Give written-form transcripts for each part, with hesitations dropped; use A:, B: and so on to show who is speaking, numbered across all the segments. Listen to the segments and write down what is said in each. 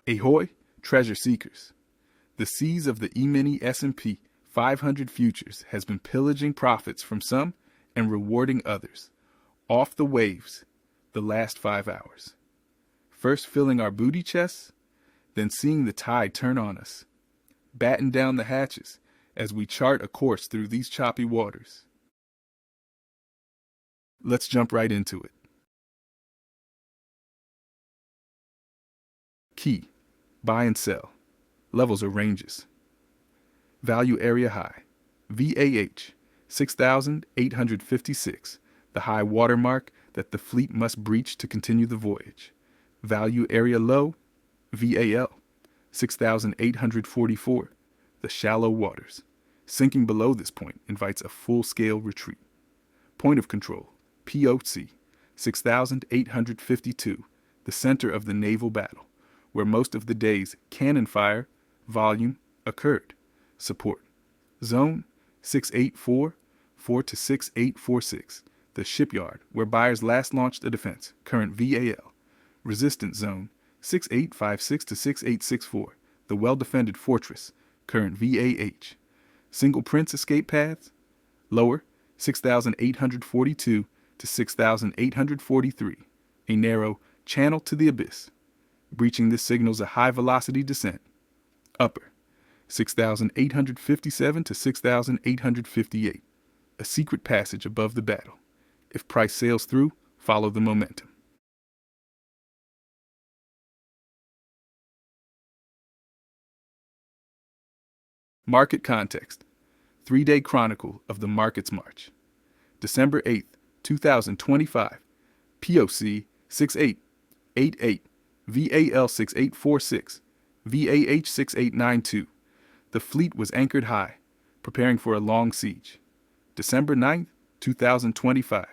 A: Ahoy, treasure seekers. The seas of the E-mini S&P 500 futures has been pillaging profits from some and rewarding others. Off the waves, the last 5 hours. First filling our booty chests, then seeing the tide turn on us. Batten down the hatches as we chart a course through these choppy waters. Let's jump right into it. Key, buy and sell. Levels or ranges. Value area high, VAH, 6,856, the high watermark that the fleet must breach to continue the voyage. Value area low, VAL, 6,844, the shallow waters. Sinking below this point invites a full-scale retreat. Point of control, POC, 6,852, the center of the naval battle, where most of the day's cannon fire volume occurred. Support, zone 684 to 6846, the shipyard where buyers last launched a defense, current VAL. Resistance zone 6856 to 6864, the well-defended fortress, current VAH. Single prince escape paths, lower 6,842 to 6,843, a narrow channel to the abyss. Breaching this signals a high-velocity descent. Upper 6,857 to 6,858, a secret passage above the battle. If price sails through, follow the momentum. Market context. 3-day chronicle of the market's march. December 8th, 2025. POC 6888, VAL 6846, VAH 6892. The fleet was anchored high, preparing for a long siege. December 9th, 2025.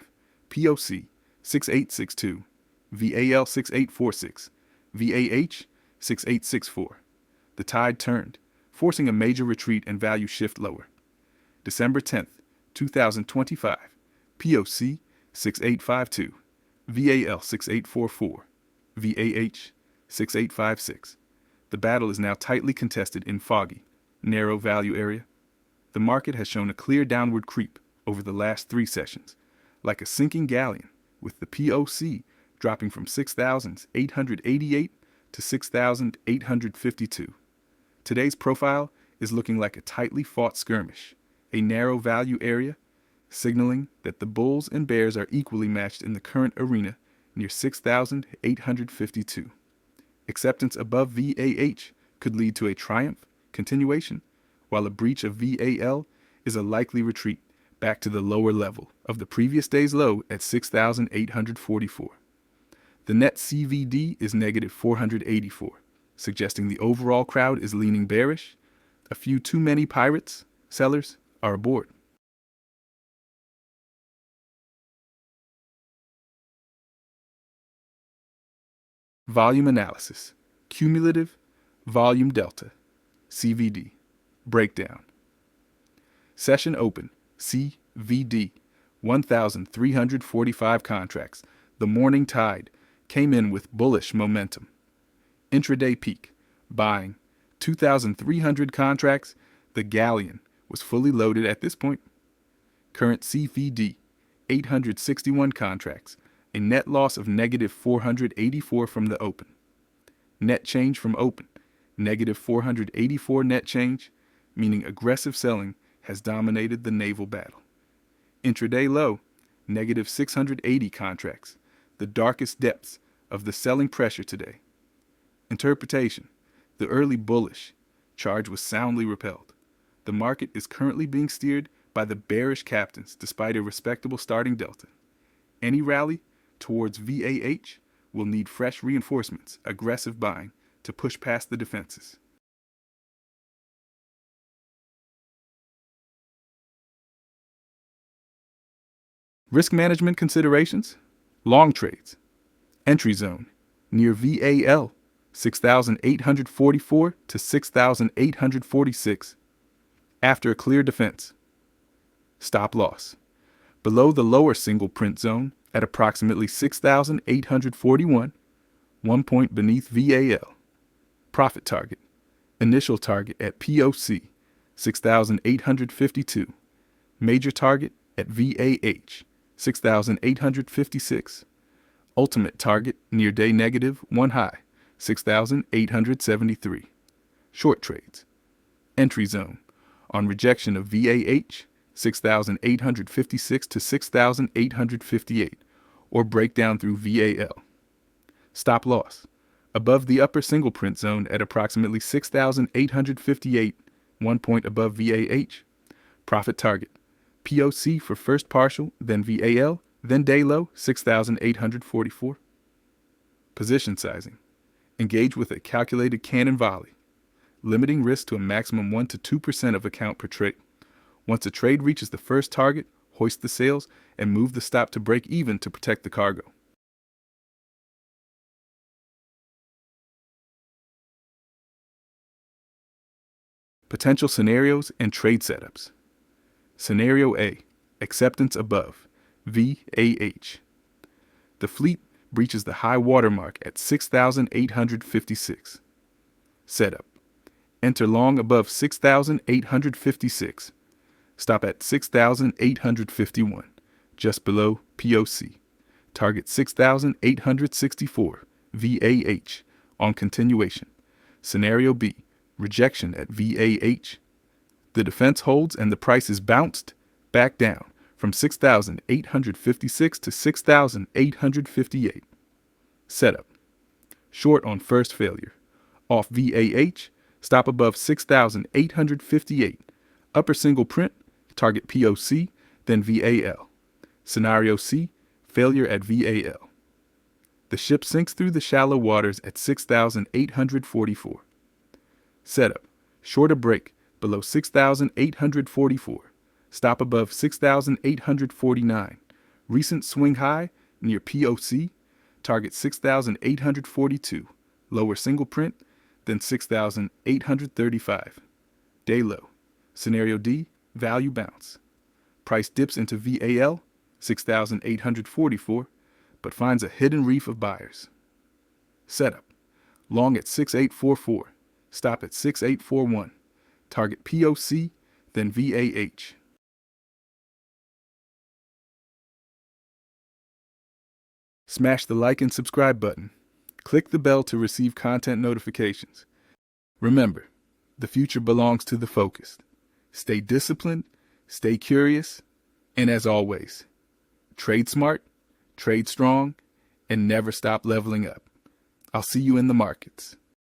A: POC 6862, VAL 6846, VAH 6864. The tide turned, forcing a major retreat and value shift lower. December 10th, 2025. POC 6852, VAL 6844, VAH 6856. The battle is now tightly contested in foggy, narrow value area. The market has shown a clear downward creep over the last 3 sessions, like a sinking galleon, with the POC dropping from 6,888 to 6,852. Today's profile is looking like a tightly fought skirmish, a narrow value area, signaling that the bulls and bears are equally matched in the current arena near 6,852. Acceptance above VAH could lead to a triumph continuation, while a breach of VAL is a likely retreat back to the lower level of the previous day's low at 6,844. The net CVD is negative 484, suggesting the overall crowd is leaning bearish. A few too many pirates, sellers, are aboard. Volume analysis, cumulative volume delta, CVD, breakdown. Session open, CVD, 1,345 contracts. The morning tide came in with bullish momentum. Intraday peak, buying, 2,300 contracts. The galleon was fully loaded at this point. Current CVD, 861 contracts. A net loss of negative 484 from the open. Net change from open, negative 484 net change, meaning aggressive selling has dominated the naval battle. Intraday low, negative 680 contracts, the darkest depths of the selling pressure today. Interpretation, the early bullish charge was soundly repelled. The market is currently being steered by the bearish captains despite a respectable starting delta. Any rally towards VAH will need fresh reinforcements, aggressive buying, to push past the defenses. Risk management considerations, long trades, entry zone, near VAL, 6,844 to 6,846, after a clear defense. Stop loss, below the lower single print zone, at approximately 6,841, 1 point beneath VAL. Profit target. Initial target at POC, 6,852. Major target at VAH, 6,856. Ultimate target near day negative, one high, 6,873. Short trades. Entry zone on rejection of VAH, 6,856 to 6,858, or breakdown through VAL. Stop loss above the upper single print zone at approximately 6,858, 1 point above VAH. Profit target. POC for first partial, then VAL, then day low, 6,844. Position sizing. Engage with a calculated cannon volley, limiting risk to a maximum 1 to 2% of account per trade. Once a trade reaches the first target, hoist the sails and move the stop to break even to protect the cargo. Potential scenarios and trade setups. Scenario A, acceptance above, VAH. The fleet breaches the high water mark at 6,856. Setup. Enter long above 6,856. Stop at 6,851, just below POC. Target 6,864, VAH, on continuation. Scenario B, rejection at VAH. The defense holds and the price is bounced back down from 6,856 to 6,858. Setup. Short on first failure. Off VAH, stop above 6,858. Upper single print, target POC, then VAL. Scenario C, failure at VAL. The ship sinks through the shallow waters at 6,844. Setup. Shorter break below 6,844. Stop above 6,849. Recent swing high near POC. Target 6,842. Lower single print, then 6,835. Day low. Scenario D, value bounce. Price dips into VAL, 6,844, but finds a hidden reef of buyers. Setup. Long at 6,844. Stop at 6,841. Target POC, then VAH. Smash the like and subscribe button. Click the bell to receive content notifications. Remember, the future belongs to the focused. Stay disciplined, stay curious, and as always, trade smart, trade strong, and never stop leveling up. I'll see you in the markets.